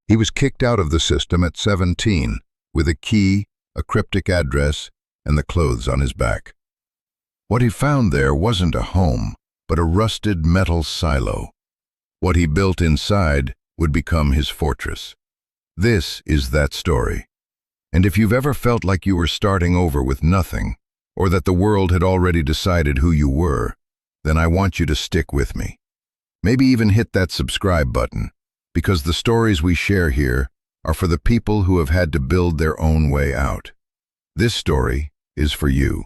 He was kicked out of the system at 17, with a key, a cryptic address, and the clothes on his back. What he found there wasn't a home, but a rusted metal silo. What he built inside would become his fortress. This is that story. And if you've ever felt like you were starting over with nothing, or that the world had already decided who you were, then I want you to stick with me. Maybe even hit that subscribe button, because the stories we share here are for the people who have had to build their own way out. This story is for you.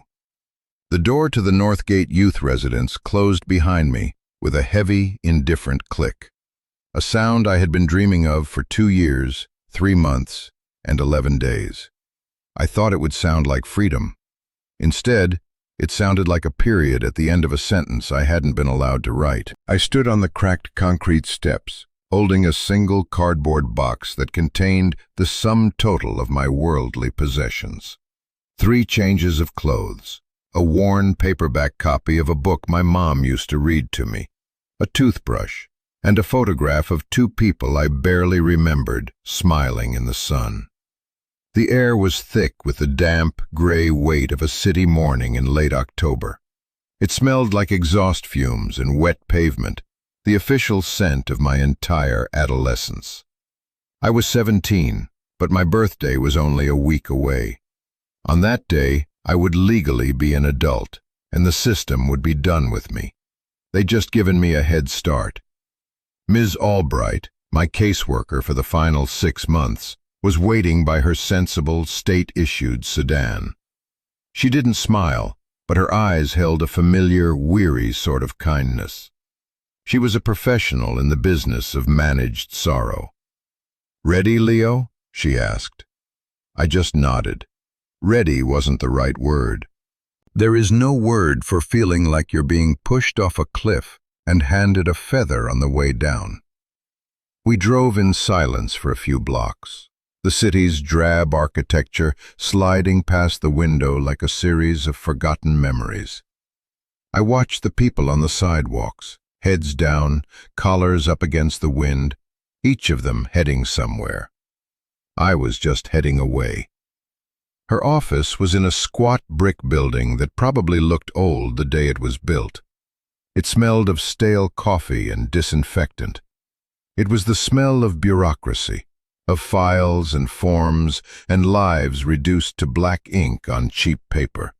The door to the Northgate Youth Residence closed behind me with a heavy, indifferent click. A sound I had been dreaming of for 2 years, 3 months, and 11 days. I thought it would sound like freedom. Instead, it sounded like a period at the end of a sentence I hadn't been allowed to write. I stood on the cracked concrete steps, holding a single cardboard box that contained the sum total of my worldly possessions. 3 changes of clothes, a worn paperback copy of a book my mom used to read to me, a toothbrush, and a photograph of 2 people I barely remembered smiling in the sun. The air was thick with the damp, gray weight of a city morning in late October. It smelled like exhaust fumes and wet pavement, the official scent of my entire adolescence. I was 17, but my birthday was only a week away. On that day, I would legally be an adult, and the system would be done with me. They'd just given me a head start. Ms. Albright, my caseworker for the final 6 months, was waiting by her sensible, state-issued sedan. She didn't smile, but her eyes held a familiar, weary sort of kindness. She was a professional in the business of managed sorrow. "Ready, Leo?" she asked. I just nodded. Ready wasn't the right word. There is no word for feeling like you're being pushed off a cliff and handed a feather on the way down. We drove in silence for a few blocks, the city's drab architecture sliding past the window like a series of forgotten memories. I watched the people on the sidewalks, heads down, collars up against the wind, each of them heading somewhere. I was just heading away. Her office was in a squat brick building that probably looked old the day it was built. It smelled of stale coffee and disinfectant. It was the smell of bureaucracy, of files and forms and lives reduced to black ink on cheap paper.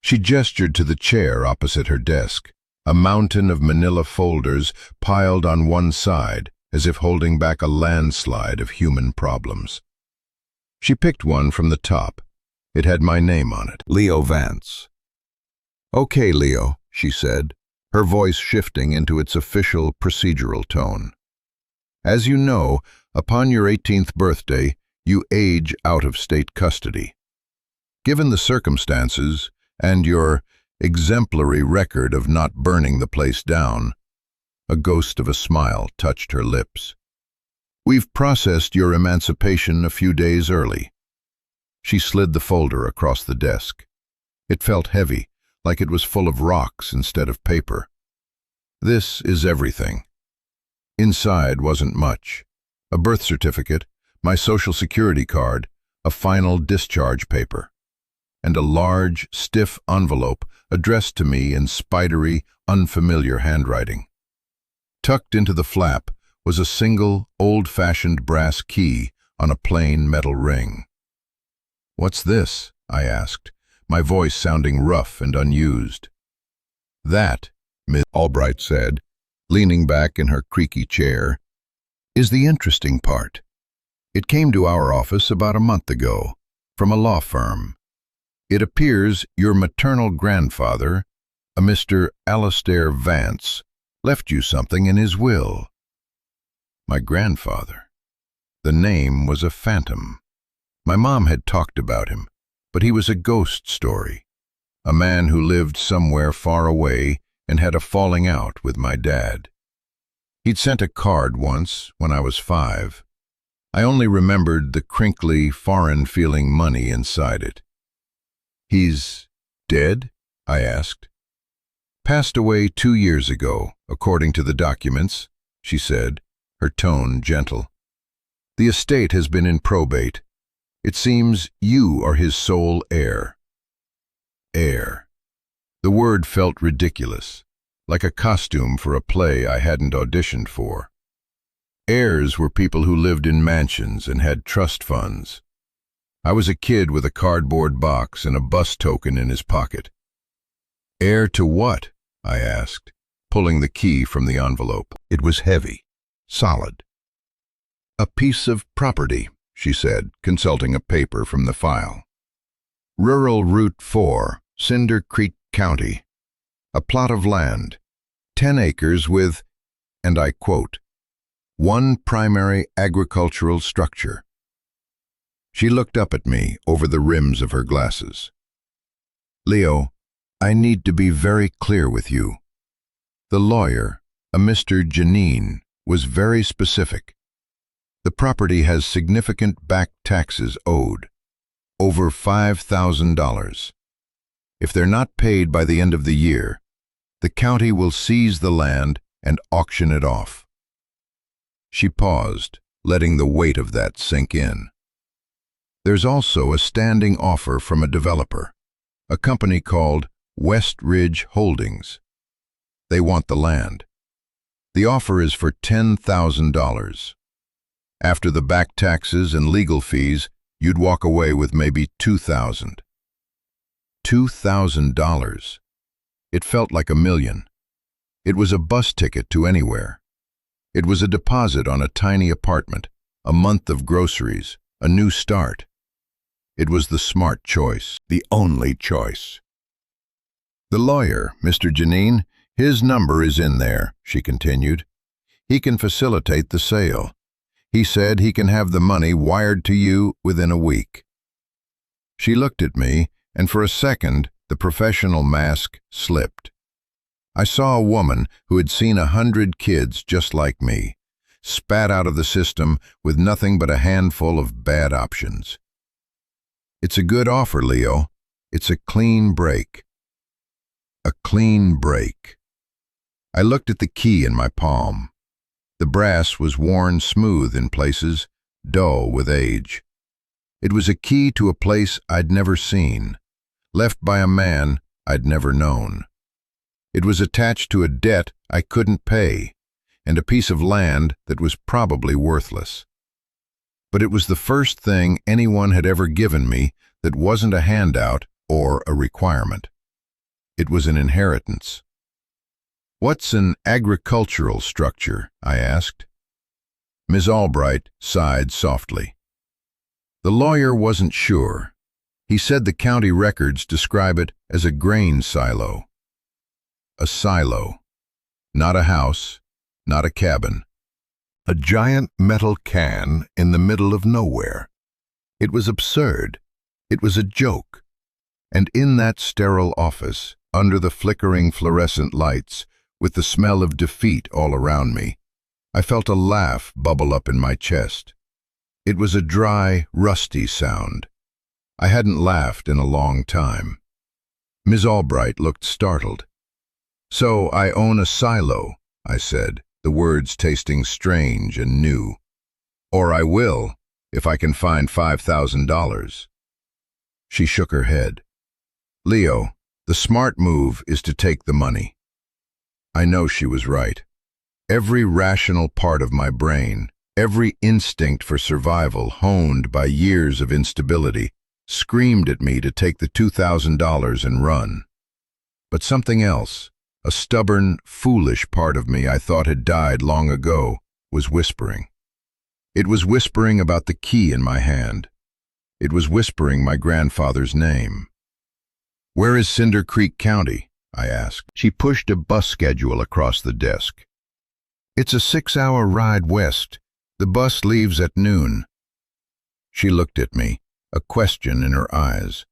She gestured to the chair opposite her desk, a mountain of manila folders piled on one side as if holding back a landslide of human problems. She picked one from the top. It had my name on it, Leo Vance. "Okay, Leo," she said, her voice shifting into its official procedural tone. "As you know, upon your 18th birthday, you age out of state custody. Given the circumstances and your exemplary record of not burning the place down," a ghost of a smile touched her lips, "we've processed your emancipation a few days early." She slid the folder across the desk. It felt heavy, like it was full of rocks instead of paper. "This is everything." Inside wasn't much. A birth certificate, my social security card, a final discharge paper, and a large, stiff envelope addressed to me in spidery, unfamiliar handwriting. Tucked into the flap was a single, old-fashioned brass key on a plain metal ring. "What's this?" I asked, my voice sounding rough and unused. "That," Ms. Albright said, leaning back in her creaky chair, "is the interesting part. It came to our office about a month ago, from a law firm. It appears your maternal grandfather, a Mr. Alastair Vance, left you something in his will." My grandfather. The name was a phantom. My mom had talked about him, but he was a ghost story. A man who lived somewhere far away and had a falling out with my dad. He'd sent a card once when I was 5. I only remembered the crinkly, foreign-feeling money inside it. "He's dead?" I asked. "Passed away 2 years ago, according to the documents," she said, her tone gentle. The estate has been in probate. It seems you are his sole heir. Heir. The word felt ridiculous, like a costume for a play I hadn't auditioned for. Heirs were people who lived in mansions and had trust funds. I was a kid with a cardboard box and a bus token in his pocket. Heir to what? I asked, pulling the key from the envelope. It was heavy, solid. A piece of property, she said, consulting a paper from the file. Rural Route 4, Cinder Creek County. A plot of land, 10 acres with, and I quote, one primary agricultural structure. She looked up at me over the rims of her glasses. Leo, I need to be very clear with you. The lawyer, a Mr. Janine, was very specific. The property has significant back taxes owed, over $5,000. If they're not paid by the end of the year, the county will seize the land and auction it off. She paused, letting the weight of that sink in. There's also a standing offer from a developer, a company called West Ridge Holdings. They want the land. The offer is for $10,000. After the back taxes and legal fees, you'd walk away with maybe $2,000. $2,000. It felt like $1 million. It was a bus ticket to anywhere. It was a deposit on a tiny apartment, a month of groceries, a new start. It was the smart choice, the only choice. The lawyer, Mr. Janine, his number is in there, she continued. He can facilitate the sale. He said he can have the money wired to you within a week. She looked at me, and for a second, the professional mask slipped. I saw a woman who had seen 100 kids just like me, spat out of the system with nothing but a handful of bad options. It's a good offer, Leo. It's a clean break. A clean break. I looked at the key in my palm. The brass was worn smooth in places, dull with age. It was a key to a place I'd never seen, left by a man I'd never known. It was attached to a debt I couldn't pay, and a piece of land that was probably worthless. But it was the first thing anyone had ever given me that wasn't a handout or a requirement. It was an inheritance. What's an agricultural structure? I asked. Ms. Albright sighed softly. The lawyer wasn't sure. He said the county records describe it as a grain silo. A silo. Not a house, not a cabin. A giant metal can in the middle of nowhere. It was absurd. It was a joke. And in that sterile office, under the flickering fluorescent lights, with the smell of defeat all around me, I felt a laugh bubble up in my chest. It was a dry, rusty sound. I hadn't laughed in a long time. Ms. Albright looked startled. So I own a silo, I said, the words tasting strange and new. Or I will, if I can find $5,000. She shook her head. Leo, the smart move is to take the money. I know she was right. Every rational part of my brain, every instinct for survival honed by years of instability, screamed at me to take the $2,000 and run. But something else, a stubborn, foolish part of me I thought had died long ago, was whispering. It was whispering about the key in my hand. It was whispering my grandfather's name. Where is Cinder Creek County? I asked. She pushed a bus schedule across the desk. It's a 6-hour ride west. The bus leaves at noon. She looked at me, a question in her eyes.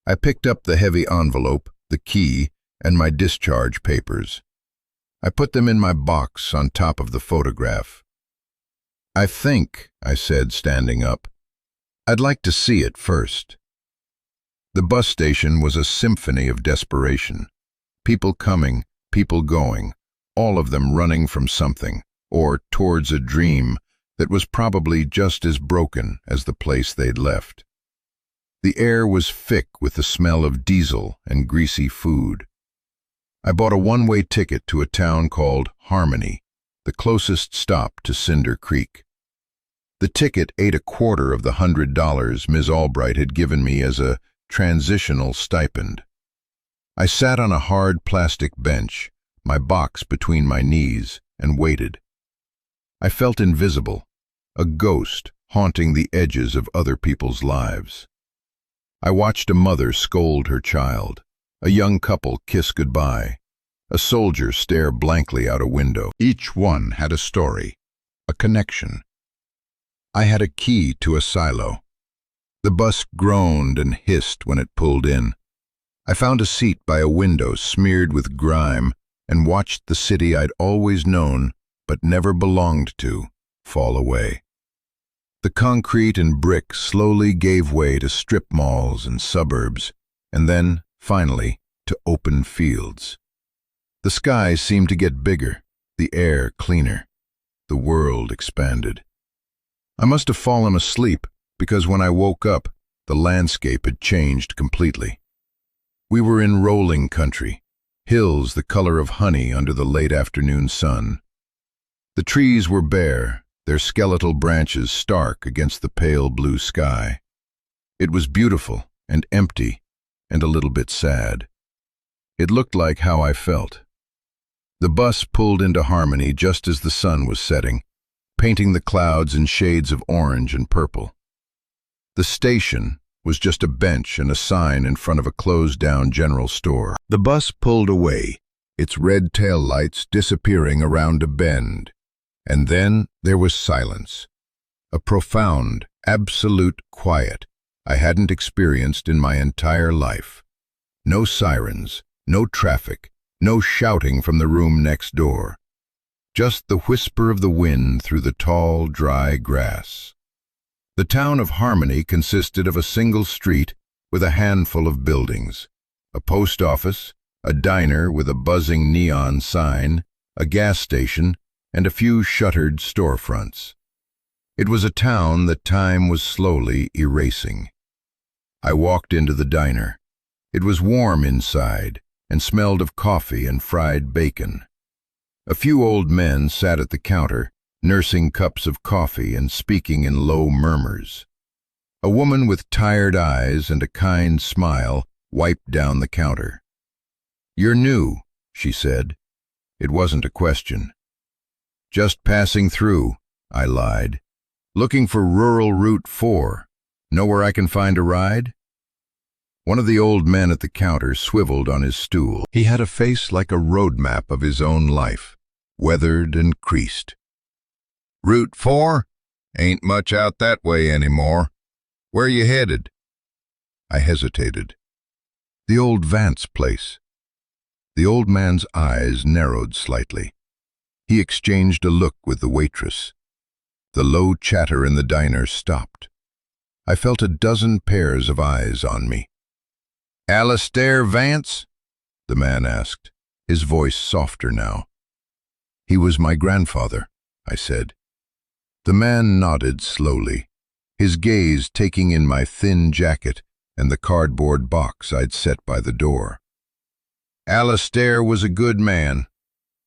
I picked up the heavy envelope, the key, and my discharge papers. I put them in my box on top of the photograph. I think, I said, standing up, I'd like to see it first. The bus station was a symphony of desperation. People coming, people going, all of them running from something, or towards a dream, that was probably just as broken as the place they'd left. The air was thick with the smell of diesel and greasy food. I bought a one-way ticket to a town called Harmony, the closest stop to Cinder Creek. The ticket ate a quarter of the $100 Ms. Albright had given me as a transitional stipend. I sat on a hard plastic bench, my box between my knees, and waited. I felt invisible, a ghost haunting the edges of other people's lives. I watched a mother scold her child, a young couple kiss goodbye, a soldier stare blankly out a window. Each one had a story, a connection. I had a key to a silo. The bus groaned and hissed when it pulled in. I found a seat by a window smeared with grime and watched the city I'd always known but never belonged to fall away. The concrete and brick slowly gave way to strip malls and suburbs, and then, finally, to open fields. The sky seemed to get bigger, the air cleaner. The world expanded. I must have fallen asleep, because when I woke up, the landscape had changed completely. We were in rolling country, hills the color of honey under the late afternoon sun. The trees were bare, their skeletal branches stark against the pale blue sky. It was beautiful and empty and a little bit sad. It looked like how I felt. The bus pulled into Harmony just as the sun was setting, painting the clouds in shades of orange and purple. The station was just a bench and a sign in front of a closed-down general store. The bus pulled away, its red tail lights disappearing around a bend. And then there was silence, a profound, absolute quiet I hadn't experienced in my entire life. No sirens, no traffic, no shouting from the room next door. Just the whisper of the wind through the tall, dry grass. The town of Harmony consisted of a single street with a handful of buildings, a post office, a diner with a buzzing neon sign, a gas station, and a few shuttered storefronts. It was a town that time was slowly erasing. I walked into the diner. It was warm inside and smelled of coffee and fried bacon. A few old men sat at the counter, nursing cups of coffee and speaking in low murmurs. A woman with tired eyes and a kind smile wiped down the counter. "You're new," she said. It wasn't a question. "Just passing through," I lied. "Looking for rural Route 4. Know where I can find a ride?" One of the old men at the counter swiveled on his stool. He had a face like a road map of his own life, weathered and creased. "Route 4? Ain't much out that way anymore. Where you headed?" I hesitated. "The old Vance place." The old man's eyes narrowed slightly. He exchanged a look with the waitress. The low chatter in the diner stopped. I felt a dozen pairs of eyes on me. "Alistair Vance?" the man asked, his voice softer now. "He was my grandfather," I said. The man nodded slowly, his gaze taking in my thin jacket and the cardboard box I'd set by the door. "Alistair was a good man,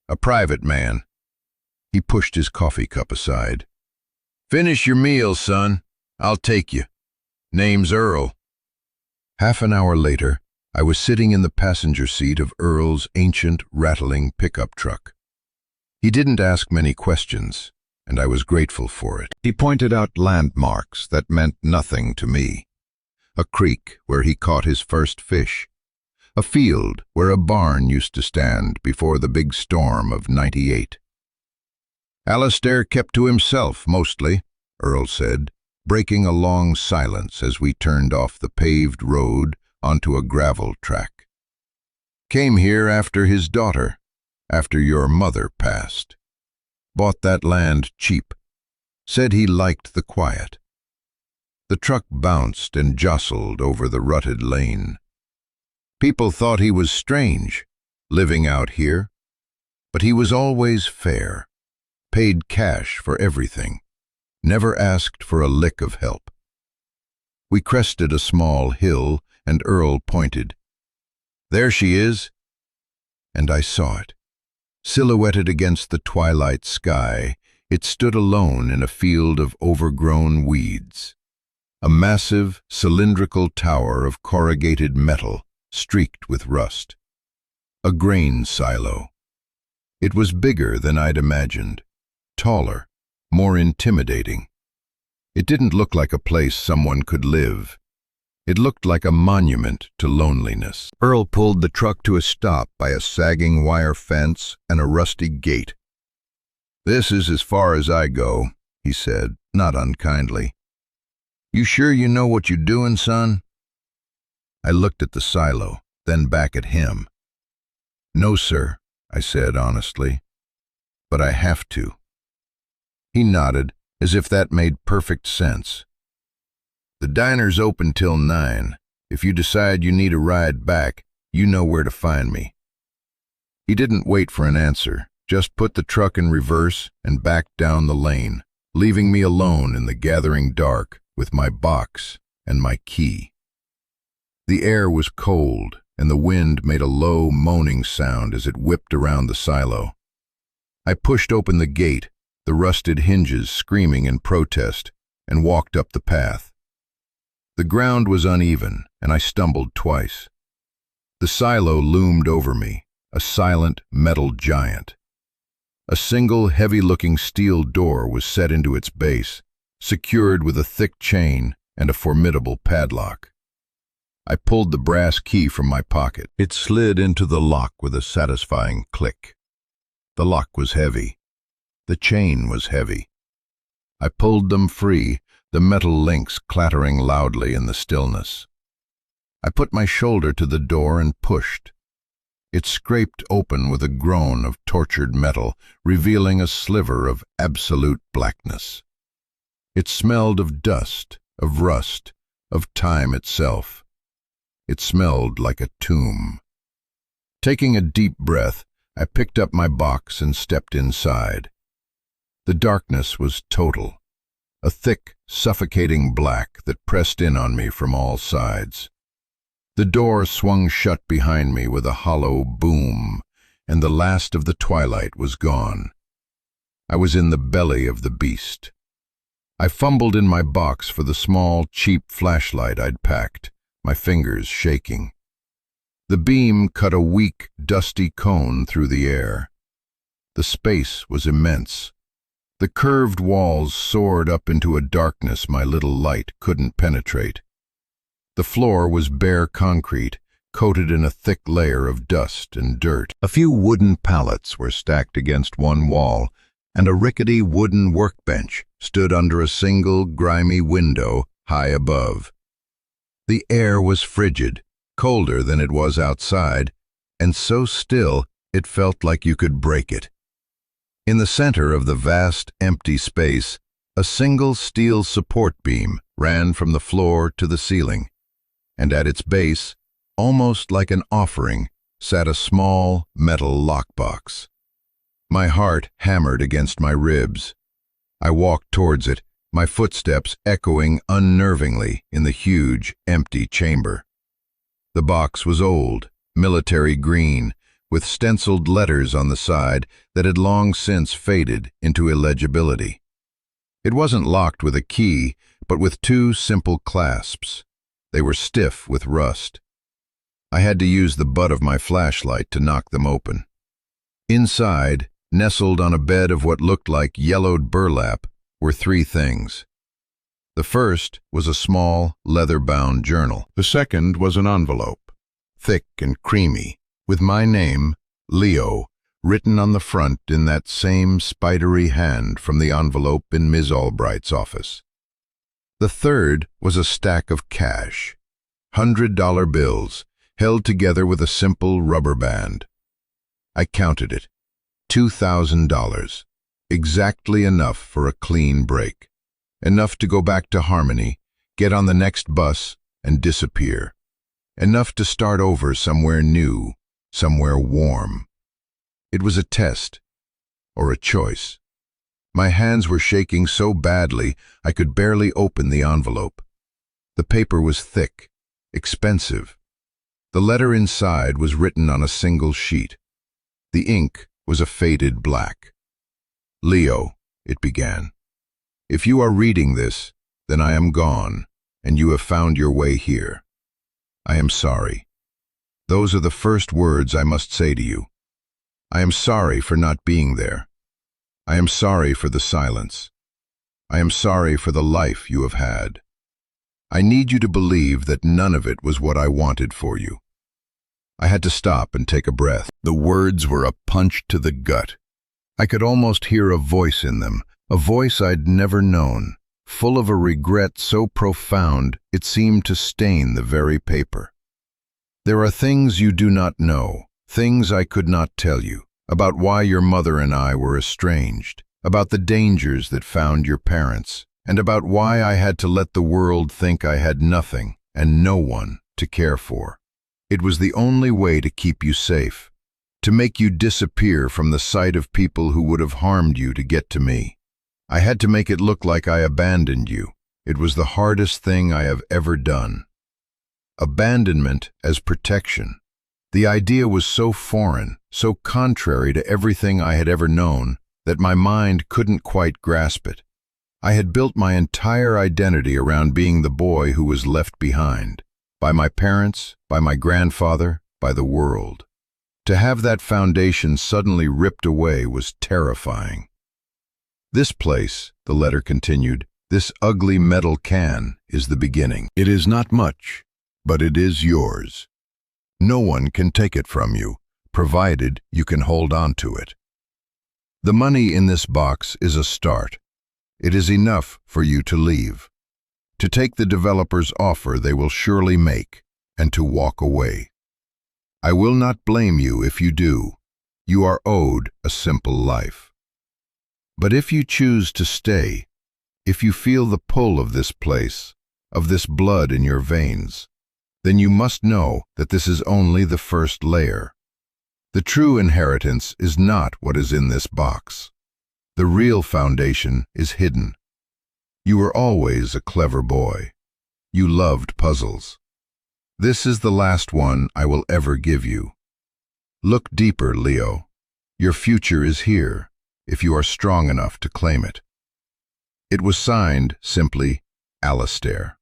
a private man." He pushed his coffee cup aside. "Finish your meal, son. I'll take you. Name's Earl." Half an hour later, I was sitting in the passenger seat of Earl's ancient, rattling pickup truck. He didn't ask many questions, and I was grateful for it. He pointed out landmarks that meant nothing to me. A creek where he caught his first fish. A field where a barn used to stand before the big storm of '98. "Alistair kept to himself, mostly," Earl said, breaking a long silence as we turned off the paved road onto a gravel track. "Came here after his daughter, after your mother passed. Bought that land cheap. Said he liked the quiet." The truck bounced and jostled over the rutted lane. "People thought he was strange, living out here. But he was always fair. Paid cash for everything. never asked for a lick of help. We crested a small hill, and Earl pointed. "There she is." And I saw it. Silhouetted against the twilight sky, it stood alone in a field of overgrown weeds. A massive, cylindrical tower of corrugated metal, streaked with rust. A grain silo. It was bigger than I'd imagined, taller, more intimidating. It didn't look like a place someone could live. It looked like a monument to loneliness. Earl pulled the truck to a stop by a sagging wire fence and a rusty gate. "This is as far as I go," he said, not unkindly. "You sure you know what you're doing, son?" I looked at the silo, then back at him. "No, sir," I said honestly, "but I have to." He nodded, as if that made perfect sense. "The diner's open till 9. If you decide you need a ride back, you know where to find me." He didn't wait for an answer, just put the truck in reverse and backed down the lane, leaving me alone in the gathering dark with my box and my key. The air was cold, and the wind made a low, moaning sound as it whipped around the silo. I pushed open the gate, the rusted hinges screaming in protest, and walked up the path. The ground was uneven, and I stumbled twice. The silo loomed over me, a silent metal giant. A single heavy-looking steel door was set into its base, secured with a thick chain and a formidable padlock. I pulled the brass key from my pocket. It slid into the lock with a satisfying click. The lock was heavy. The chain was heavy. I pulled them free, the metal links clattering loudly in the stillness. I put my shoulder to the door and pushed. It scraped open with a groan of tortured metal, revealing a sliver of absolute blackness. It smelled of dust, of rust, of time itself. It smelled like a tomb. Taking a deep breath, I picked up my box and stepped inside. The darkness was total, a thick, suffocating black that pressed in on me from all sides. The door swung shut behind me with a hollow boom, and the last of the twilight was gone. I was in the belly of the beast. I fumbled in my box for the small, cheap flashlight I'd packed, my fingers shaking. The beam cut a weak, dusty cone through the air. The space was immense. The curved walls soared up into a darkness my little light couldn't penetrate. The floor was bare concrete, coated in a thick layer of dust and dirt. A few wooden pallets were stacked against one wall, and a rickety wooden workbench stood under a single, grimy window high above. The air was frigid, colder than it was outside, and so still it felt like you could break it. In the center of the vast, empty space, a single steel support beam ran from the floor to the ceiling, and at its base, almost like an offering, sat a small metal lockbox. My heart hammered against my ribs. I walked towards it, my footsteps echoing unnervingly in the huge, empty chamber. The box was old, military green, with stenciled letters on the side that had long since faded into illegibility. It wasn't locked with a key, but with two simple clasps. They were stiff with rust. I had to use the butt of my flashlight to knock them open. Inside, nestled on a bed of what looked like yellowed burlap, were three things. The first was a small, leather-bound journal. The second was an envelope, thick and creamy, with my name, Leo, written on the front in that same spidery hand from the envelope in Ms. Albright's office. The third was a stack of cash, $100 bills, held together with a simple rubber band. I counted it, $2,000, exactly enough for a clean break, enough to go back to Harmony, get on the next bus, and disappear, enough to start over somewhere new, somewhere warm. It was a test, or a choice. My hands were shaking so badly I could barely open the envelope. The paper was thick, expensive. The letter inside was written on a single sheet. The ink was a faded black. "Leo," it began, "if you are reading this, then I am gone, and you have found your way here. I am sorry. Those are the first words I must say to you. I am sorry for not being there. I am sorry for the silence. I am sorry for the life you have had. I need you to believe that none of it was what I wanted for you." I had to stop and take a breath. The words were a punch to the gut. I could almost hear a voice in them, a voice I'd never known, full of a regret so profound it seemed to stain the very paper. "There are things you do not know, things I could not tell you, about why your mother and I were estranged, about the dangers that found your parents, and about why I had to let the world think I had nothing and no one to care for. It was the only way to keep you safe, to make you disappear from the sight of people who would have harmed you to get to me. I had to make it look like I abandoned you. It was the hardest thing I have ever done." Abandonment as protection. The idea was so foreign, so contrary to everything I had ever known, that my mind couldn't quite grasp it. I had built my entire identity around being the boy who was left behind, by my parents, by my grandfather, by the world. To have that foundation suddenly ripped away was terrifying. "This place," the letter continued, "this ugly metal can is the beginning. It is not much, but it is yours. No one can take it from you, provided you can hold on to it. The money in this box is a start. It is enough for you to leave, to take the developer's offer they will surely make, and to walk away. I will not blame you if you do. You are owed a simple life. But if you choose to stay, if you feel the pull of this place, of this blood in your veins, then you must know that this is only the first layer. The true inheritance is not what is in this box. The real foundation is hidden. You were always a clever boy. You loved puzzles. This is the last one I will ever give you. Look deeper, Leo. Your future is here, if you are strong enough to claim it." It was signed simply, Alistair.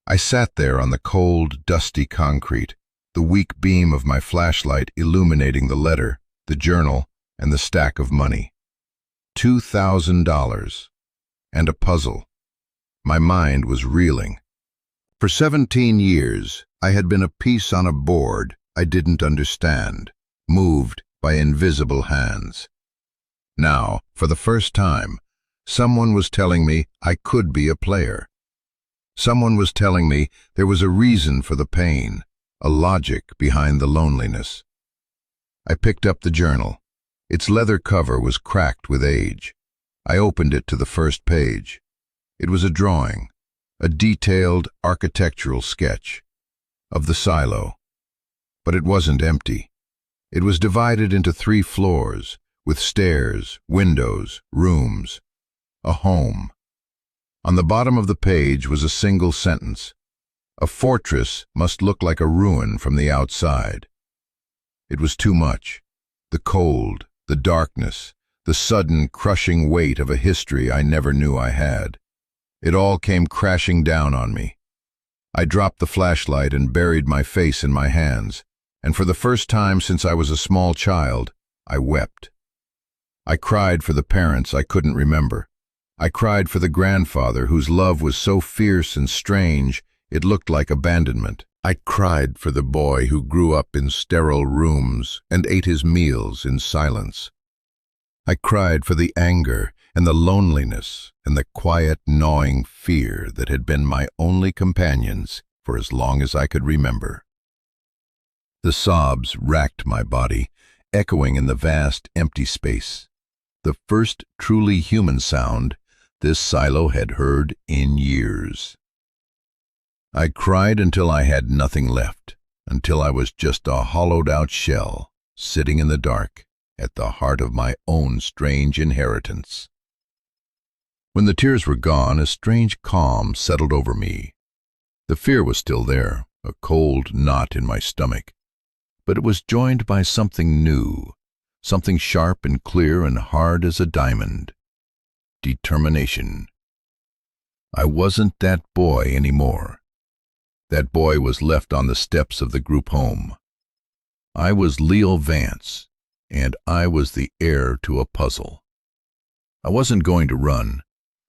I sat there on the cold, dusty concrete, the weak beam of my flashlight illuminating the letter, the journal, and the stack of money. $2,000. And a puzzle. My mind was reeling. For 17 years, I had been a piece on a board I didn't understand, moved by invisible hands. Now, for the first time, someone was telling me I could be a player. Someone was telling me there was a reason for the pain, a logic behind the loneliness. I picked up the journal. Its leather cover was cracked with age. I opened it to the first page. It was a drawing, a detailed architectural sketch of the silo. But it wasn't empty. It was divided into 3 floors, with stairs, windows, rooms, a home. On the bottom of the page was a single sentence. A fortress must look like a ruin from the outside. It was too much. The cold, the darkness, the sudden crushing weight of a history I never knew I had. It all came crashing down on me. I dropped the flashlight and buried my face in my hands, and for the first time since I was a small child, I wept. I cried for the parents I couldn't remember. I cried for the grandfather whose love was so fierce and strange it looked like abandonment. I cried for the boy who grew up in sterile rooms and ate his meals in silence. I cried for the anger and the loneliness and the quiet, gnawing fear that had been my only companions for as long as I could remember. The sobs racked my body, echoing in the vast, empty space. The first truly human sound this silo had heard in years. I cried until I had nothing left, until I was just a hollowed-out shell, sitting in the dark, at the heart of my own strange inheritance. When the tears were gone, a strange calm settled over me. The fear was still there, a cold knot in my stomach, but it was joined by something new, something sharp and clear and hard as a diamond. Determination. I wasn't that boy anymore. That boy was left on the steps of the group home. I was Leo Vance, and I was the heir to a puzzle. I wasn't going to run.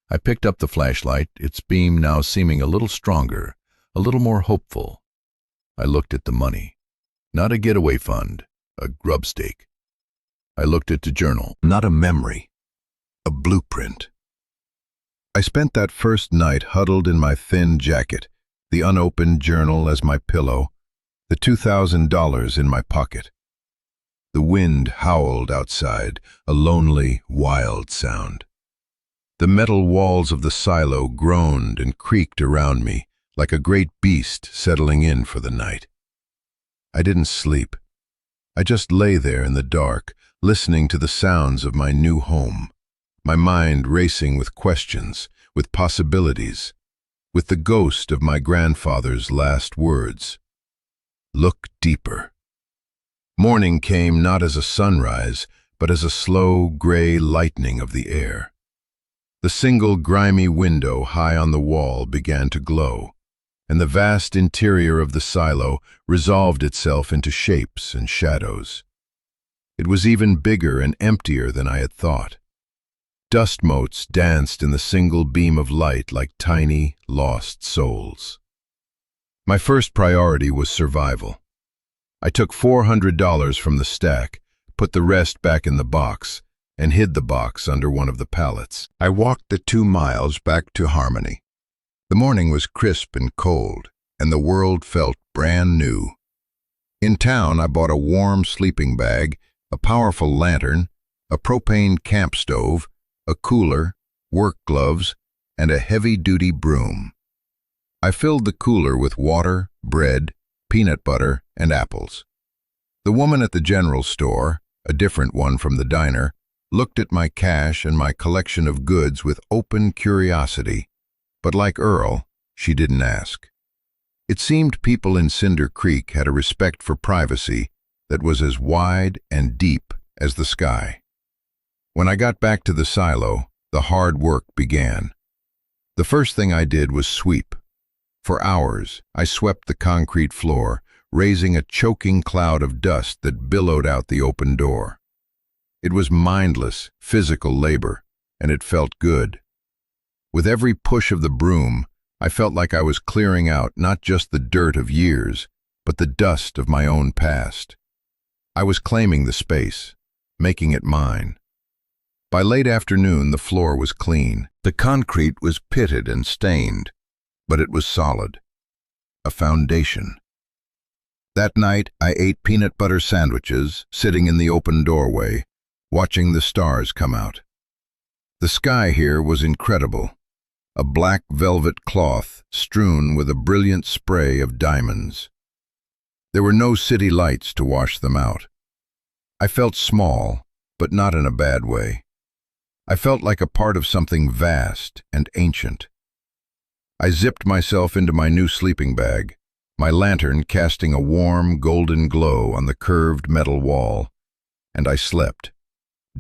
I picked up the flashlight, its beam now seeming a little stronger, a little more hopeful. I looked at the money. Not a getaway fund, a grub stake. I looked at the journal. Not a memory, a blueprint. I spent that first night huddled in my thin jacket, the unopened journal as my pillow, the $2,000 in my pocket. The wind howled outside, a lonely, wild sound. The metal walls of the silo groaned and creaked around me like a great beast settling in for the night. I didn't sleep. I just lay there in the dark, listening to the sounds of my new home, my mind racing with questions, with possibilities, with the ghost of my grandfather's last words. Look deeper. Morning came not as a sunrise, but as a slow, gray lightening of the air. The single grimy window high on the wall began to glow, and the vast interior of the silo resolved itself into shapes and shadows. It was even bigger and emptier than I had thought. Dust motes danced in the single beam of light like tiny, lost souls. My first priority was survival. I took $400 from the stack, put the rest back in the box, and hid the box under one of the pallets. I walked the 2 miles back to Harmony. The morning was crisp and cold, and the world felt brand new. In town, I bought a warm sleeping bag, a powerful lantern, a propane camp stove, a cooler, work gloves, and a heavy-duty broom. I filled the cooler with water, bread, peanut butter, and apples. The woman at the general store, a different one from the diner, looked at my cash and my collection of goods with open curiosity, but like Earl, she didn't ask. It seemed people in Cinder Creek had a respect for privacy that was as wide and deep as the sky. When I got back to the silo, the hard work began. The first thing I did was sweep. For hours, I swept the concrete floor, raising a choking cloud of dust that billowed out the open door. It was mindless, physical labor, and it felt good. With every push of the broom, I felt like I was clearing out not just the dirt of years, but the dust of my own past. I was claiming the space, making it mine. By late afternoon, the floor was clean. The concrete was pitted and stained, but it was solid. A foundation. That night, I ate peanut butter sandwiches, sitting in the open doorway, watching the stars come out. The sky here was incredible, a black velvet cloth strewn with a brilliant spray of diamonds. There were no city lights to wash them out. I felt small, but not in a bad way. I felt like a part of something vast and ancient. I zipped myself into my new sleeping bag, my lantern casting a warm, golden glow on the curved metal wall, and I slept,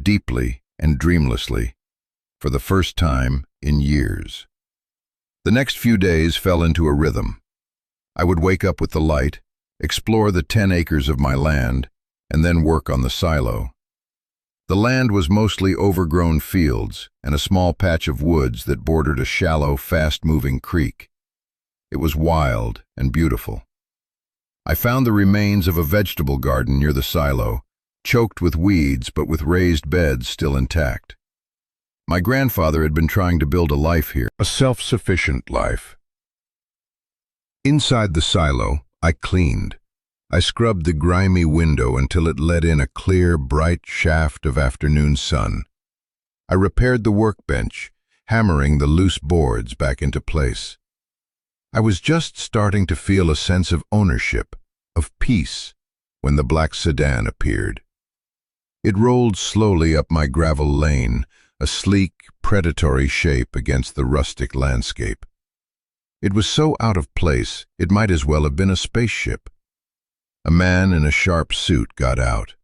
deeply and dreamlessly, for the first time in years. The next few days fell into a rhythm. I would wake up with the light, explore the 10 acres of my land, and then work on the silo. The land was mostly overgrown fields and a small patch of woods that bordered a shallow, fast-moving creek. It was wild and beautiful. I found the remains of a vegetable garden near the silo, choked with weeds but with raised beds still intact. My grandfather had been trying to build a life here, a self-sufficient life. Inside the silo, I cleaned. I scrubbed the grimy window until it let in a clear, bright shaft of afternoon sun. I repaired the workbench, hammering the loose boards back into place. I was just starting to feel a sense of ownership, of peace, when the black sedan appeared. It rolled slowly up my gravel lane, a sleek, predatory shape against the rustic landscape. It was so out of place, it might as well have been a spaceship. A man in a sharp suit got out.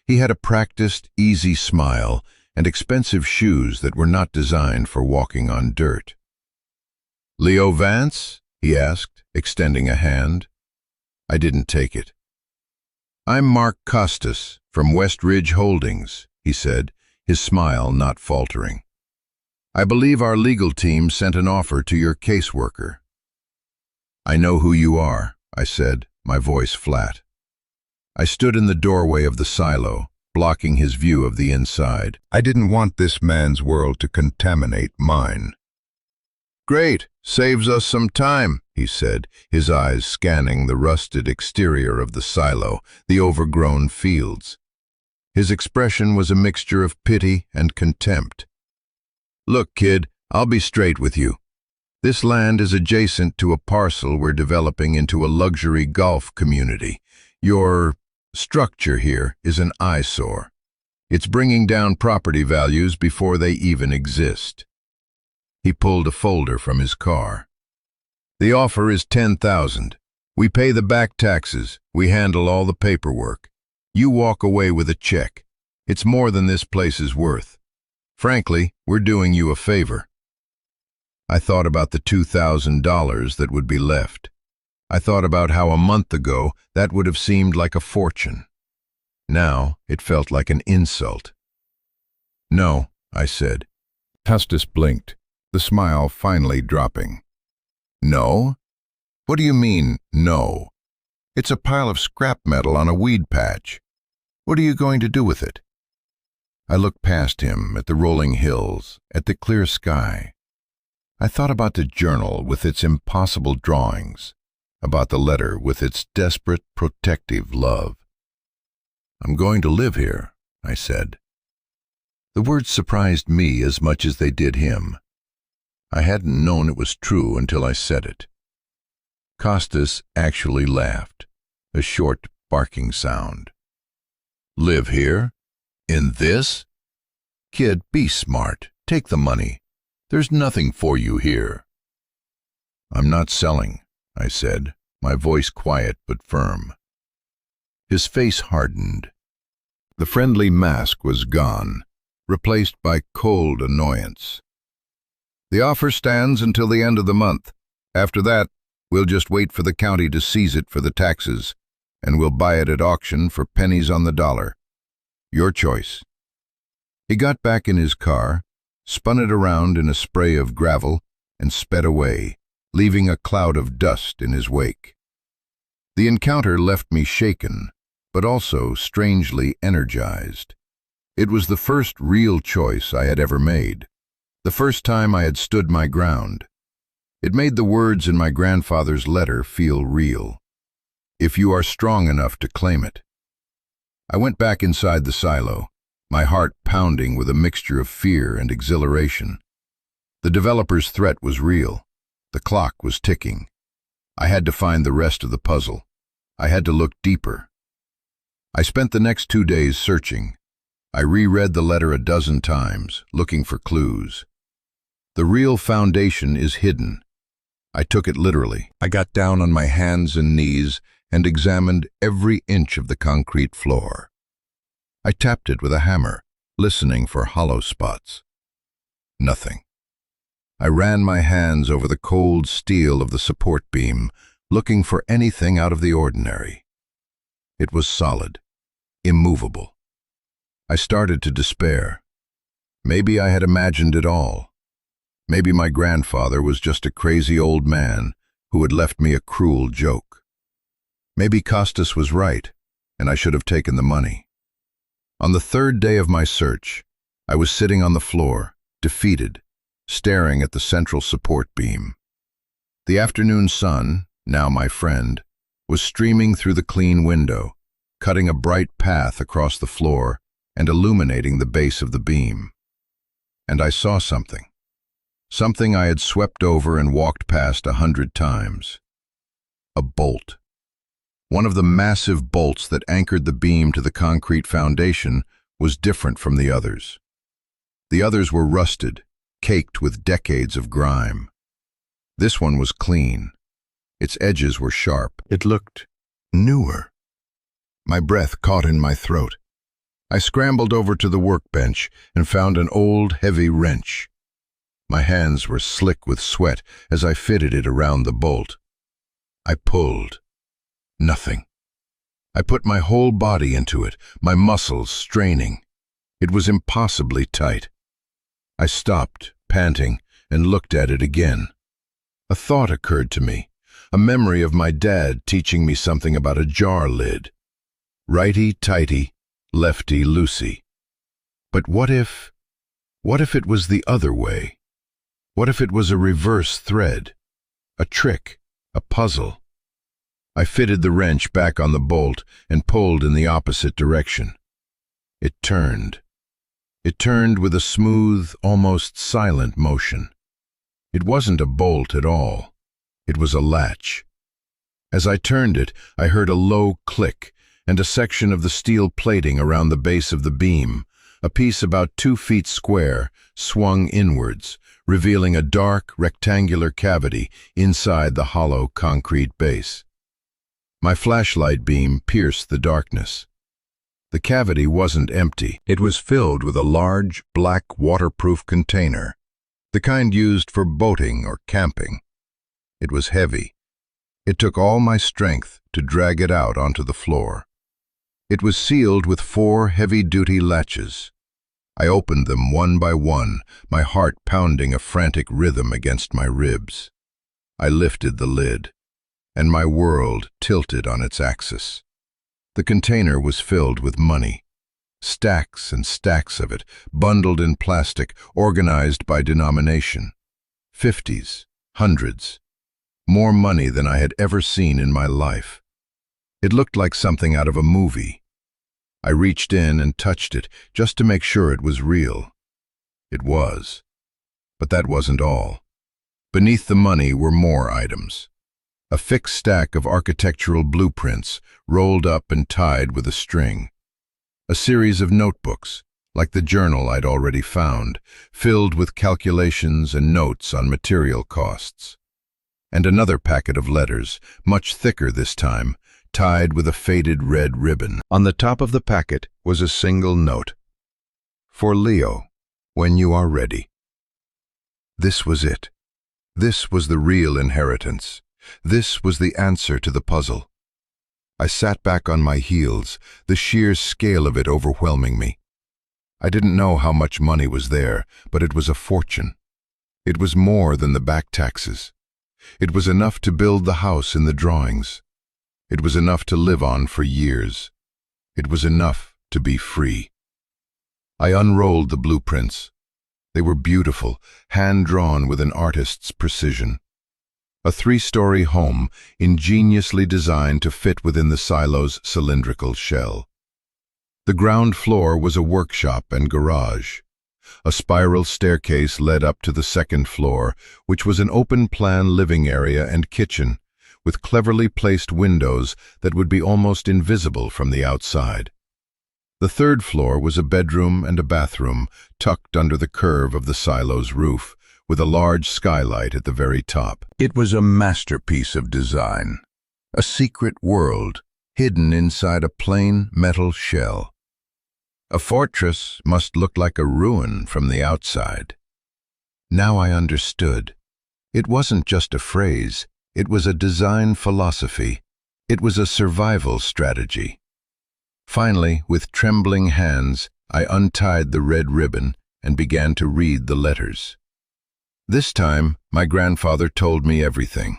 He had a practiced, easy smile and expensive shoes that were not designed for walking on dirt. "Leo Vance?" he asked, extending a hand. I didn't take it. "I'm Mark Costas from West Ridge Holdings," he said, his smile not faltering. "I believe our legal team sent an offer to your caseworker." "I know who you are," I said, my voice flat. I stood in the doorway of the silo, blocking his view of the inside. I didn't want this man's world to contaminate mine. "Great, saves us some time," he said, his eyes scanning the rusted exterior of the silo, the overgrown fields. His expression was a mixture of pity and contempt. "Look, kid, I'll be straight with you. This land is adjacent to a parcel we're developing into a luxury golf community. Your structure here is an eyesore. It's bringing down property values before they even exist." He pulled a folder from his car. "The offer is $10,000. We pay the back taxes. We handle all the paperwork. You walk away with a check. It's more than this place is worth. Frankly, we're doing you a favor." I thought about the $2,000 that would be left. I thought about how a month ago that would have seemed like a fortune. Now it felt like an insult. "No," I said. Costas blinked, the smile finally dropping. "No? What do you mean, no? It's a pile of scrap metal on a weed patch. What are you going to do with it?" I looked past him at the rolling hills, at the clear sky. I thought about the journal with its impossible drawings, about the letter with its desperate, protective love. "I'm going to live here," I said. The words surprised me as much as they did him. I hadn't known it was true until I said it. Costas actually laughed, a short, barking sound. "Live here? In this? Kid, be smart. Take the money. There's nothing for you here." "I'm not selling," I said, my voice quiet but firm. His face hardened. The friendly mask was gone, replaced by cold annoyance. "The offer stands until the end of the month. After that, we'll just wait for the county to seize it for the taxes, and we'll buy it at auction for pennies on the dollar. Your choice." He got back in his car, spun it around in a spray of gravel, and sped away, leaving a cloud of dust in his wake. The encounter left me shaken, but also strangely energized. It was the first real choice I had ever made, the first time I had stood my ground. It made the words in my grandfather's letter feel real. If you are strong enough to claim it. I went back inside the silo, my heart pounding with a mixture of fear and exhilaration. The developer's threat was real. The clock was ticking. I had to find the rest of the puzzle. I had to look deeper. I spent the next 2 days searching. I reread the letter a dozen times, looking for clues. The real foundation is hidden. I took it literally. I got down on my hands and knees and examined every inch of the concrete floor. I tapped it with a hammer, listening for hollow spots. Nothing. I ran my hands over the cold steel of the support beam, looking for anything out of the ordinary. It was solid, immovable. I started to despair. Maybe I had imagined it all. Maybe my grandfather was just a crazy old man who had left me a cruel joke. Maybe Costas was right, and I should have taken the money. On the 3rd day of my search, I was sitting on the floor, defeated, staring at the central support beam. The afternoon sun, now my friend, was streaming through the clean window, cutting a bright path across the floor and illuminating the base of the beam. And I saw something. Something I had swept over and walked past 100 times. A bolt. One of the massive bolts that anchored the beam to the concrete foundation was different from the others. The others were rusted, caked with decades of grime. This one was clean. Its edges were sharp. It looked newer. My breath caught in my throat. I scrambled over to the workbench and found an old, heavy wrench. My hands were slick with sweat as I fitted it around the bolt. I pulled. Nothing. I put my whole body into it, my muscles straining. It was impossibly tight. I stopped, panting, and looked at it again. A thought occurred to me, a memory of my dad teaching me something about a jar lid. Righty-tighty, lefty-loosey. But what if it was the other way? What if it was a reverse thread? A trick? A puzzle? I fitted the wrench back on the bolt and pulled in the opposite direction. It turned. It turned with a smooth, almost silent motion. It wasn't a bolt at all. It was a latch. As I turned it, I heard a low click, and a section of the steel plating around the base of the beam, a piece about 2 feet square, swung inwards, revealing a dark, rectangular cavity inside the hollow concrete base. My flashlight beam pierced the darkness. The cavity wasn't empty. It was filled with a large, black, waterproof container, the kind used for boating or camping. It was heavy. It took all my strength to drag it out onto the floor. It was sealed with 4 heavy-duty latches. I opened them one by one, my heart pounding a frantic rhythm against my ribs. I lifted the lid, and my world tilted on its axis. The container was filled with money. Stacks and stacks of it, bundled in plastic, organized by denomination. 50s, hundreds. More money than I had ever seen in my life. It looked like something out of a movie. I reached in and touched it just to make sure it was real. It was. But that wasn't all. Beneath the money were more items. A fixed stack of architectural blueprints, rolled up and tied with a string. A series of notebooks, like the journal I'd already found, filled with calculations and notes on material costs. And another packet of letters, much thicker this time, tied with a faded red ribbon. On the top of the packet was a single note. For Leo, when you are ready. This was it. This was the real inheritance. This was the answer to the puzzle. I sat back on my heels, the sheer scale of it overwhelming me. I didn't know how much money was there, but it was a fortune. It was more than the back taxes. It was enough to build the house in the drawings. It was enough to live on for years. It was enough to be free. I unrolled the blueprints. They were beautiful, hand-drawn with an artist's precision. A 3-story home, ingeniously designed to fit within the silo's cylindrical shell. The ground floor was a workshop and garage. A spiral staircase led up to the 2nd floor, which was an open-plan living area and kitchen, with cleverly placed windows that would be almost invisible from the outside. The 3rd floor was a bedroom and a bathroom, tucked under the curve of the silo's roof, with a large skylight at the very top. It was a masterpiece of design, a secret world hidden inside a plain metal shell. A fortress must look like a ruin from the outside. Now I understood. It wasn't just a phrase, it was a design philosophy. It was a survival strategy. Finally, with trembling hands, I untied the red ribbon and began to read the letters. This time, my grandfather told me everything.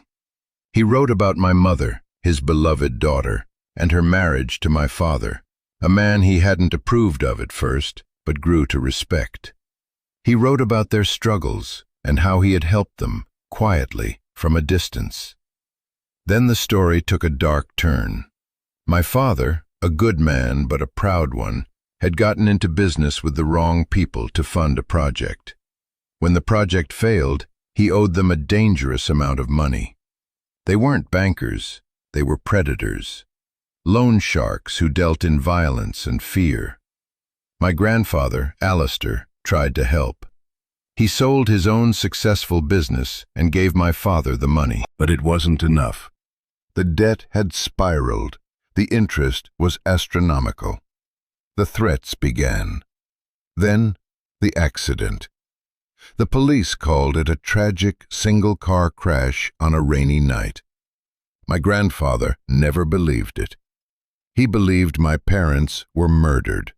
He wrote about my mother, his beloved daughter, and her marriage to my father, a man he hadn't approved of at first, but grew to respect. He wrote about their struggles and how he had helped them, quietly, from a distance. Then the story took a dark turn. My father, a good man but a proud one, had gotten into business with the wrong people to fund a project. When the project failed, he owed them a dangerous amount of money. They weren't bankers, they were predators. Loan sharks who dealt in violence and fear. My grandfather, Alistair, tried to help. He sold his own successful business and gave my father the money. But it wasn't enough. The debt had spiraled. The interest was astronomical. The threats began. Then, the accident. The police called it a tragic single-car crash on a rainy night. My grandfather never believed it. He believed my parents were murdered.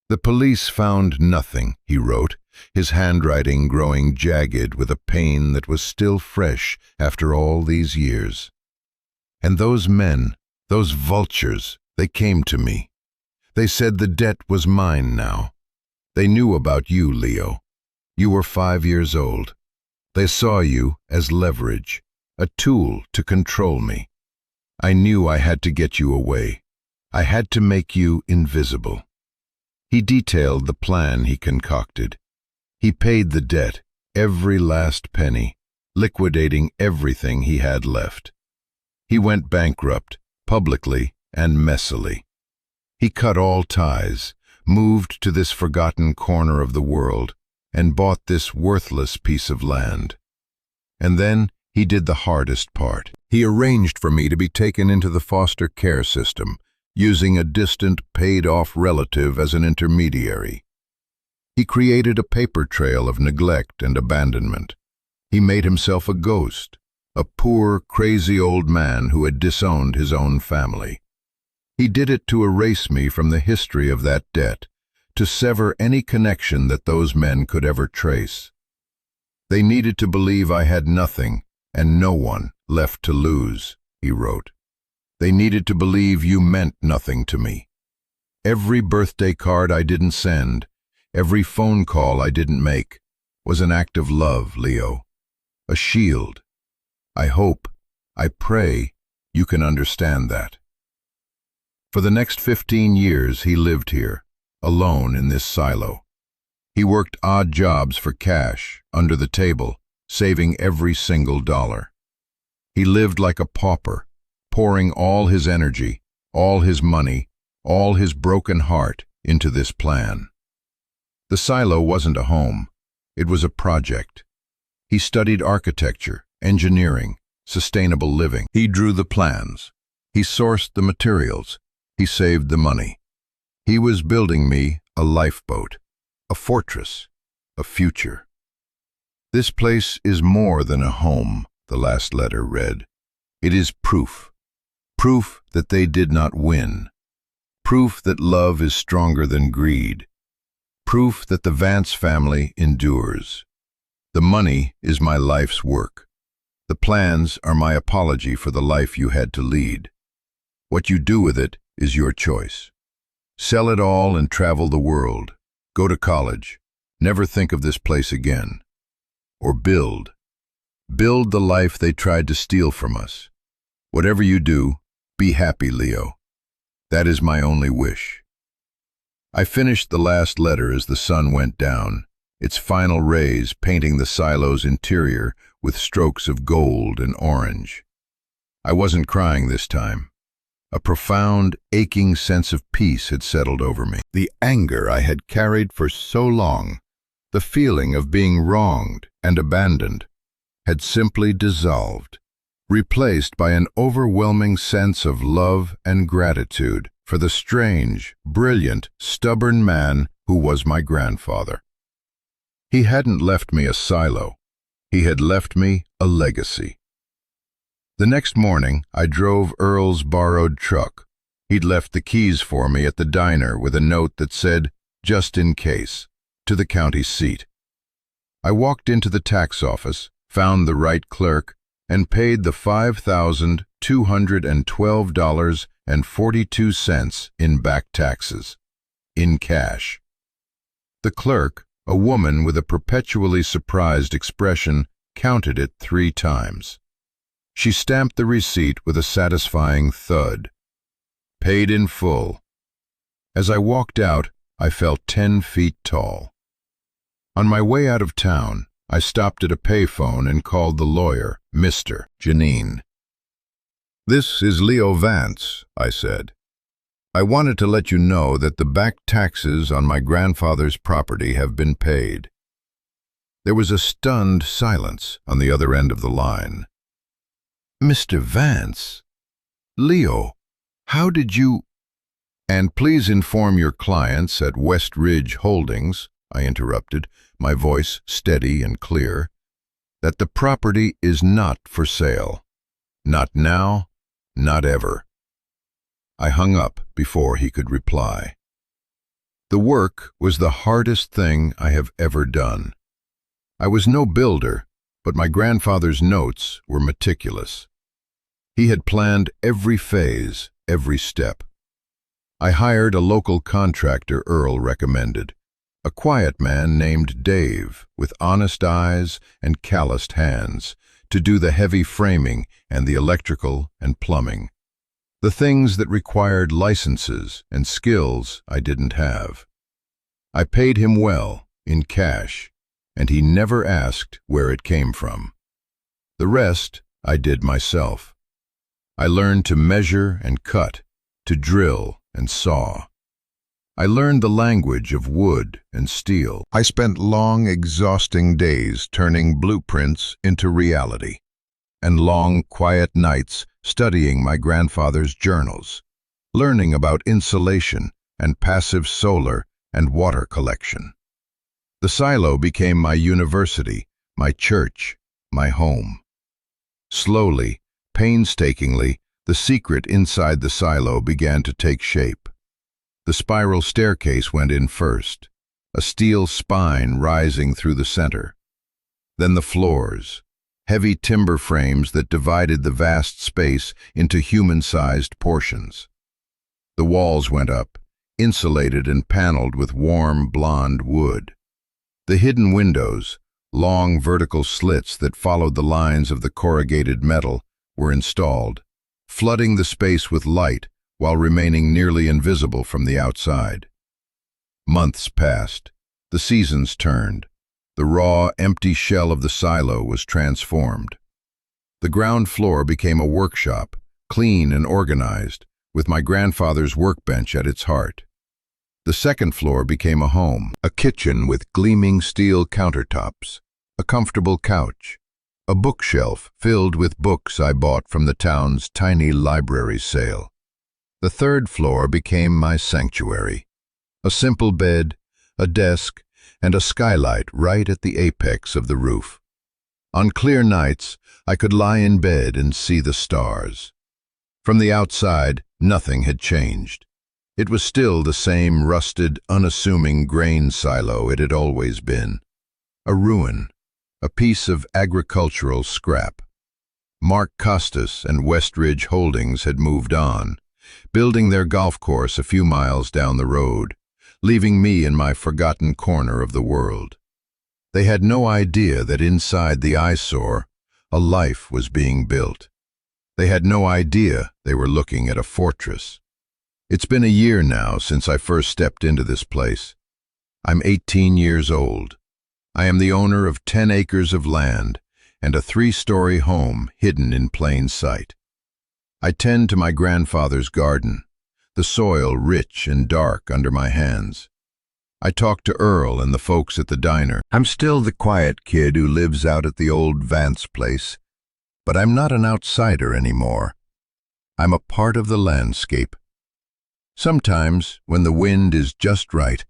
The police found nothing, he wrote, his handwriting growing jagged with a pain that was still fresh after all these years. And those men, those vultures, they came to me. They said the debt was mine now. They knew about you, Leo. You were 5 years old. They saw you as leverage, a tool to control me. I knew I had to get you away. I had to make you invisible. He detailed the plan he concocted. He paid the debt, every last penny, liquidating everything he had left. He went bankrupt, publicly and messily. He cut all ties, moved to this forgotten corner of the world, and bought this worthless piece of land. And then he did the hardest part. He arranged for me to be taken into the foster care system, using a distant, paid-off relative as an intermediary. He created a paper trail of neglect and abandonment. He made himself a ghost, a poor, crazy old man who had disowned his own family. He did it to erase me from the history of that debt, to sever any connection that those men could ever trace. They needed to believe I had nothing and no one left to lose, he wrote. They needed to believe you meant nothing to me. Every birthday card I didn't send, every phone call I didn't make, was an act of love, Leo. A shield. I hope, I pray, you can understand that. For the next 15 years he lived here, alone in this silo. He worked odd jobs for cash, under the table, saving every single dollar. He lived like a pauper, pouring all his energy, all his money, all his broken heart into this plan. The silo wasn't a home, it was a project. He studied architecture, engineering, sustainable living. He drew the plans. He sourced the materials. He saved the money. He was building me a lifeboat, a fortress, a future. This place is more than a home, the last letter read. It is proof. Proof that they did not win. Proof that love is stronger than greed. Proof that the Vance family endures. The money is my life's work. The plans are my apology for the life you had to lead. What you do with it is your choice. Sell it all and travel the world. Go to college. Never think of this place again. Or build. Build the life they tried to steal from us. Whatever you do, be happy, Leo. That is my only wish. I finished the last letter as the sun went down, its final rays painting the silo's interior with strokes of gold and orange. I wasn't crying this time. A profound, aching sense of peace had settled over me. The anger I had carried for so long, the feeling of being wronged and abandoned, had simply dissolved, replaced by an overwhelming sense of love and gratitude for the strange, brilliant, stubborn man who was my grandfather. He hadn't left me a silo. He had left me a legacy. The next morning, I drove Earl's borrowed truck. He'd left the keys for me at the diner with a note that said, "Just in case," to the county seat. I walked into the tax office, found the right clerk, and paid the $5,212.42 in back taxes, in cash. The clerk, a woman with a perpetually surprised expression, counted it 3 times. She stamped the receipt with a satisfying thud. Paid in full. As I walked out, I felt 10 feet tall. On my way out of town, I stopped at a payphone and called the lawyer, Mr. Janine. "This is Leo Vance," I said. I wanted to let you know that the back taxes on my grandfather's property have been paid." There was a stunned silence on the other end of the line. "Mr. Vance? Leo, how did you—" "And please inform your clients at West Ridge Holdings," I interrupted, my voice steady and clear, "that the property is not for sale. Not now, not ever." I hung up before he could reply. The work was the hardest thing I have ever done. I was no builder, but my grandfather's notes were meticulous. He had planned every phase, every step. I hired a local contractor Earl recommended, a quiet man named Dave, with honest eyes and calloused hands, to do the heavy framing and the electrical and plumbing. The things that required licenses and skills I didn't have. I paid him well, in cash, and he never asked where it came from. The rest I did myself. I learned to measure and cut, to drill and saw. I learned the language of wood and steel. I spent long, exhausting days turning blueprints into reality, and long, quiet nights studying my grandfather's journals, learning about insulation and passive solar and water collection. The silo became my university, my church, my home. Slowly, painstakingly, the secret inside the silo began to take shape. The spiral staircase went in first, a steel spine rising through the center. Then the floors, heavy timber frames that divided the vast space into human-sized portions. The walls went up, insulated and paneled with warm, blonde wood. The hidden windows, long vertical slits that followed the lines of the corrugated metal, were installed, flooding the space with light while remaining nearly invisible from the outside. Months passed. The seasons turned. The raw, empty shell of the silo was transformed. The ground floor became a workshop, clean and organized, with my grandfather's workbench at its heart. The second floor became a home, a kitchen with gleaming steel countertops, a comfortable couch, a bookshelf filled with books I bought from the town's tiny library sale. The third floor became my sanctuary, a simple bed, a desk, and a skylight right at the apex of the roof. On clear nights, I could lie in bed and see the stars. From the outside, nothing had changed. It was still the same rusted, unassuming grain silo it had always been. A ruin, a piece of agricultural scrap. Mark Costas and West Ridge Holdings had moved on, building their golf course a few miles down the road, leaving me in my forgotten corner of the world. They had no idea that inside the eyesore, a life was being built. They had no idea they were looking at a fortress. It's been a year now since I first stepped into this place. I'm 18 years old. I am the owner of 10 acres of land and a 3-story home hidden in plain sight. I tend to my grandfather's garden, the soil rich and dark under my hands. I talk to Earl and the folks at the diner. I'm still the quiet kid who lives out at the old Vance place, but I'm not an outsider anymore. I'm a part of the landscape. Sometimes, when the wind is just right,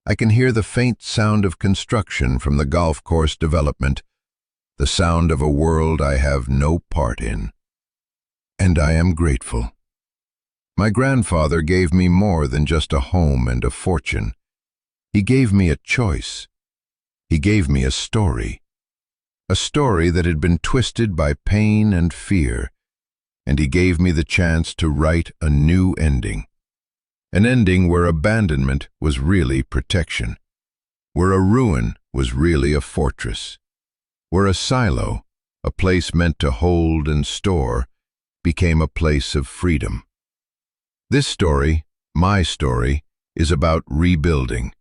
I can hear the faint sound of construction from the golf course development, the sound of a world I have no part in. And I am grateful. My grandfather gave me more than just a home and a fortune. He gave me a choice. He gave me a story that had been twisted by pain and fear, and he gave me the chance to write a new ending. An ending where abandonment was really protection, where a ruin was really a fortress, where a silo, a place meant to hold and store, became a place of freedom. This story, my story, is about rebuilding.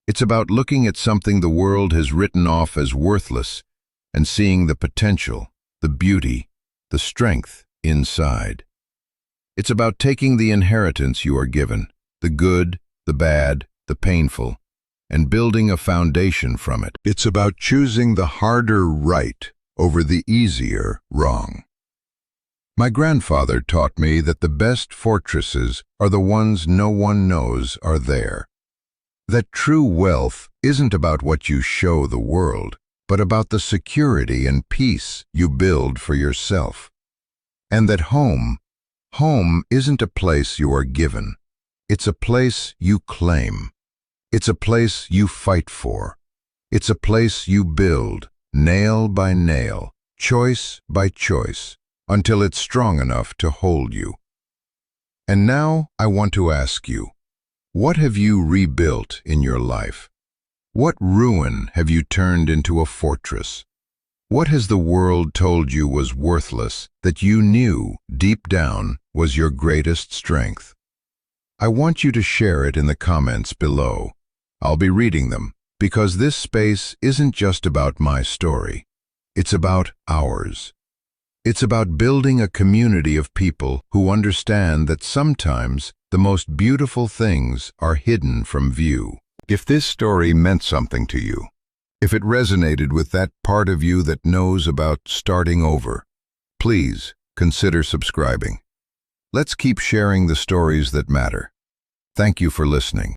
It's about looking at something the world has written off as worthless and seeing the potential, the beauty, the strength inside. It's about taking the inheritance you are given, the good, the bad, the painful, and building a foundation from it. It's about choosing the harder right over the easier wrong. My grandfather taught me that the best fortresses are the ones no one knows are there. That true wealth isn't about what you show the world, but about the security and peace you build for yourself. And that home isn't a place you are given. It's a place you claim. It's a place you fight for. It's a place you build, nail by nail, choice by choice, until it's strong enough to hold you. And now I want to ask you, what have you rebuilt in your life? What ruin have you turned into a fortress? What has the world told you was worthless that you knew deep down was your greatest strength? I want you to share it in the comments below. I'll be reading them, because this space isn't just about my story. It's about ours. It's about building a community of people who understand that sometimes the most beautiful things are hidden from view. If this story meant something to you, if it resonated with that part of you that knows about starting over, please consider subscribing. Let's keep sharing the stories that matter. Thank you for listening.